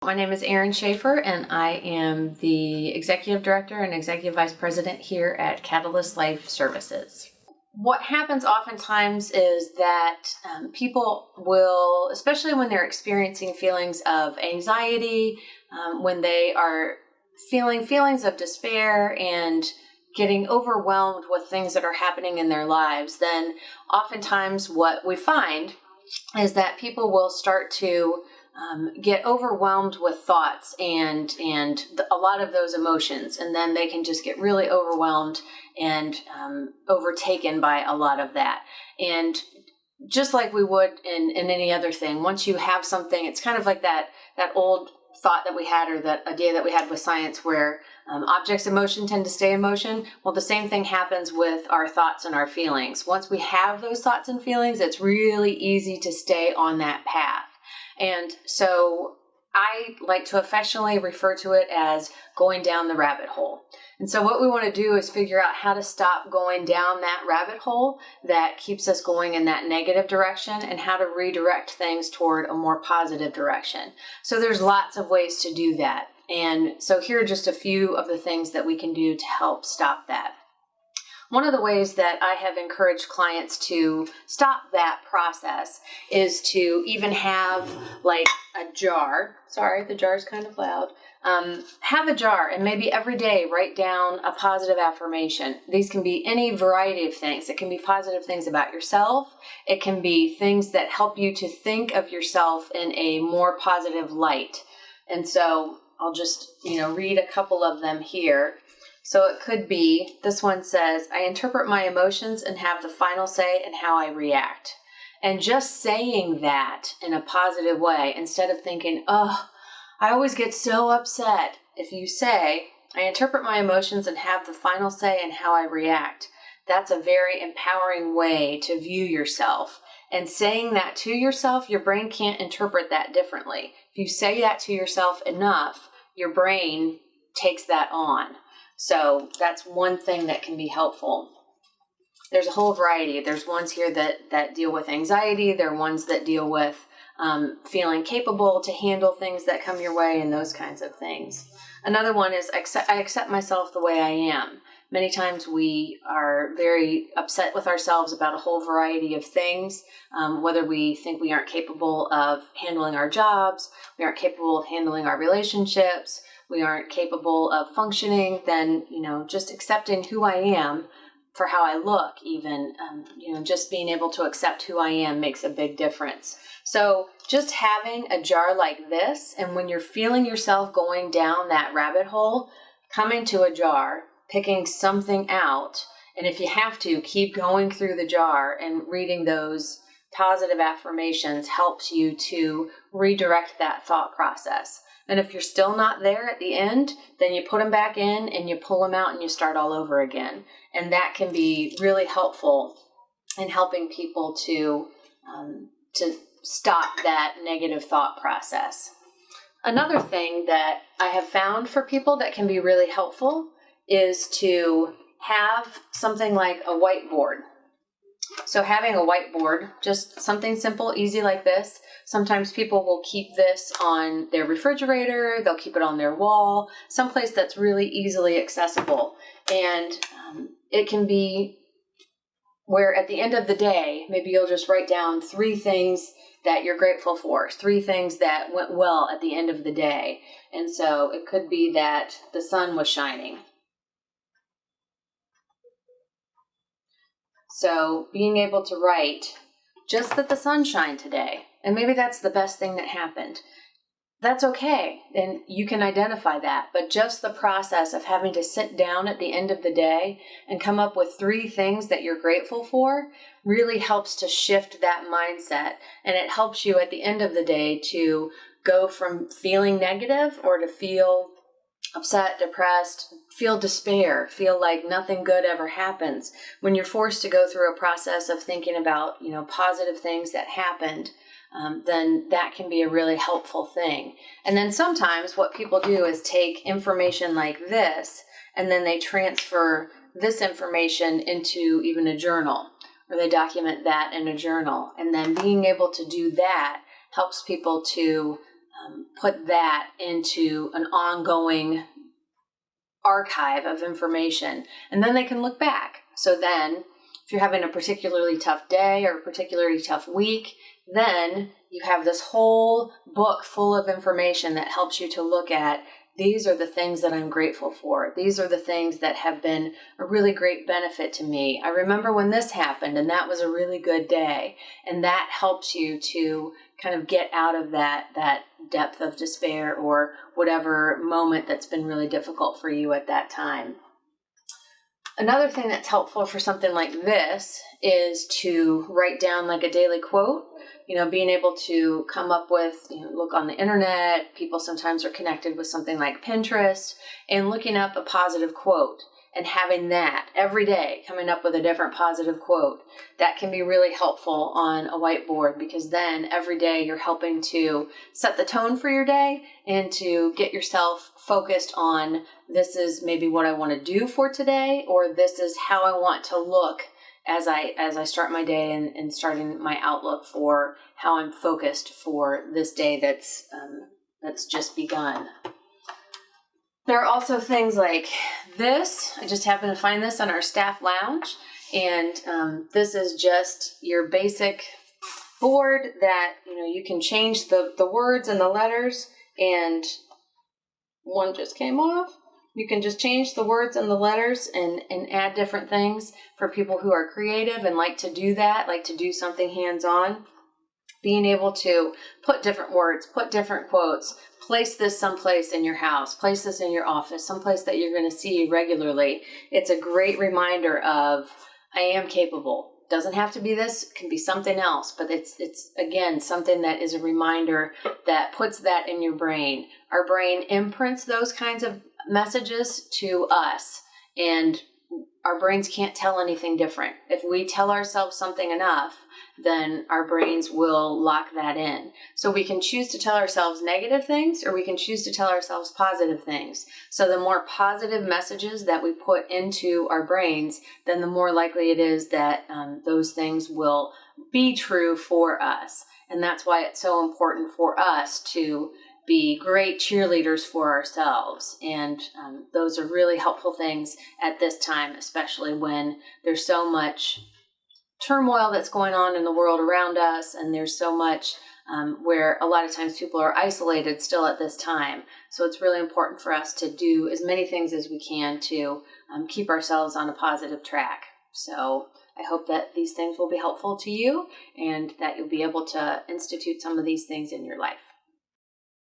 My name is Erin Schaefer, and I am the Executive Director and Executive Vice President here at Catalyst Life Services. What happens oftentimes is that people will, especially when they're experiencing feelings of anxiety, when they are feeling feelings of despair and getting overwhelmed with things that are happening in their lives, then oftentimes what we find is that people will start to get overwhelmed with thoughts and a lot of those emotions, and then they can just get really overwhelmed and overtaken by a lot of that. And just like we would in any other thing, once you have something, it's kind of like that old thought that we had, or that idea that we had with science, where objects in motion tend to stay in motion. Well, the same thing happens with our thoughts and our feelings. Once we have those thoughts and feelings, it's really easy to stay on that path. And so I like to affectionately refer to it as going down the rabbit hole. And so what we want to do is figure out how to stop going down that rabbit hole that keeps us going in that negative direction, and how to redirect things toward a more positive direction. So there's lots of ways to do that. And so here are just a few of the things that we can do to help stop that. One of the ways that I have encouraged clients to stop that process is to even have like a jar. Sorry, the jar is kind of loud. Have a jar, and maybe every day write down a positive affirmation. These can be any variety of things. It can be positive things about yourself. It can be things that help you to think of yourself in a more positive light. And so I'll just, read a couple of them here. So it could be, this one says, I interpret my emotions and have the final say in how I react. And just saying that in a positive way, instead of thinking, oh, I always get so upset. If you say, I interpret my emotions and have the final say in how I react, that's a very empowering way to view yourself. And saying that to yourself, your brain can't interpret that differently. If you say that to yourself enough, your brain takes that on. So that's one thing that can be helpful. There's a whole variety. There's ones here that deal with anxiety. There are ones that deal with feeling capable to handle things that come your way, and those kinds of things. Another one is I accept myself the way I am. Many times we are very upset with ourselves about a whole variety of things, whether we think we aren't capable of handling our jobs, we aren't capable of handling our relationships, we aren't capable of functioning, then, just accepting who I am for how I look even, just being able to accept who I am makes a big difference. So just having a jar like this, and when you're feeling yourself going down that rabbit hole, coming to a jar, picking something out, and if you have to, keep going through the jar and reading those positive affirmations helps you to redirect that thought process. And if you're still not there at the end, then you put them back in and you pull them out and you start all over again. And that can be really helpful in helping people to stop that negative thought process. Another thing that I have found for people that can be really helpful is to have something like a whiteboard. So having a whiteboard, just something simple, easy like this. Sometimes people will keep this on their refrigerator, they'll keep it on their wall, someplace that's really easily accessible. And it can be where at the end of the day, maybe you'll just write down 3 things that you're grateful for, 3 things that went well at the end of the day. And so it could be that the sun was shining. So being able to write just that the sun shined today, and maybe that's the best thing that happened. That's okay, and you can identify that. But just the process of having to sit down at the end of the day and come up with 3 things that you're grateful for really helps to shift that mindset. And it helps you at the end of the day to go from feeling negative or to feel upset, depressed, feel despair, feel like nothing good ever happens. When you're forced to go through a process of thinking about, positive things that happened, then that can be a really helpful thing. And then sometimes what people do is take information like this, and then they transfer this information into even a journal, or they document that in a journal. And then being able to do that helps people to put that into an ongoing archive of information, and then they can look back. So then if you're having a particularly tough day or a particularly tough week, then you have this whole book full of information that helps you to look at, these are the things that I'm grateful for. These are the things that have been a really great benefit to me. I remember when this happened and that was a really good day. And that helps you to kind of get out of that depth of despair or whatever moment that's been really difficult for you at that time. Another thing that's helpful for something like this is to write down like a daily quote. Being able to come up with, look on the internet. People sometimes are connected with something like Pinterest, and looking up a positive quote and having that every day, coming up with a different positive quote. That can be really helpful on a whiteboard, because then every day you're helping to set the tone for your day and to get yourself focused on, this is maybe what I want to do for today, or this is how I want to look as I start my day and starting my outlook for how I'm focused for this day that's just begun. There are also things like this. I just happened to find this on our staff lounge, and this is just your basic board that you can change the words and the letters, and one just came off. You can just change the words and the letters and add different things for people who are creative and like to do that, like to do something hands-on. Being able to put different words, put different quotes, place this someplace in your house, place this in your office, someplace that you're going to see regularly. It's a great reminder of, I am capable. Doesn't have to be this, it can be something else, but it's again something that is a reminder that puts that in your brain. Our brain imprints those kinds of messages to us, and our brains can't tell anything different. If we tell ourselves something enough, then our brains will lock that in. So we can choose to tell ourselves negative things, or we can choose to tell ourselves positive things. So the more positive messages that we put into our brains, then the more likely it is that those things will be true for us. And that's why it's so important for us to be great cheerleaders for ourselves. And those are really helpful things at this time, especially when there's so much turmoil that's going on in the world around us, and there's so much where a lot of times people are isolated still at this time. So it's really important for us to do as many things as we can to keep ourselves on a positive track. So I hope that these things will be helpful to you and that you'll be able to institute some of these things in your life.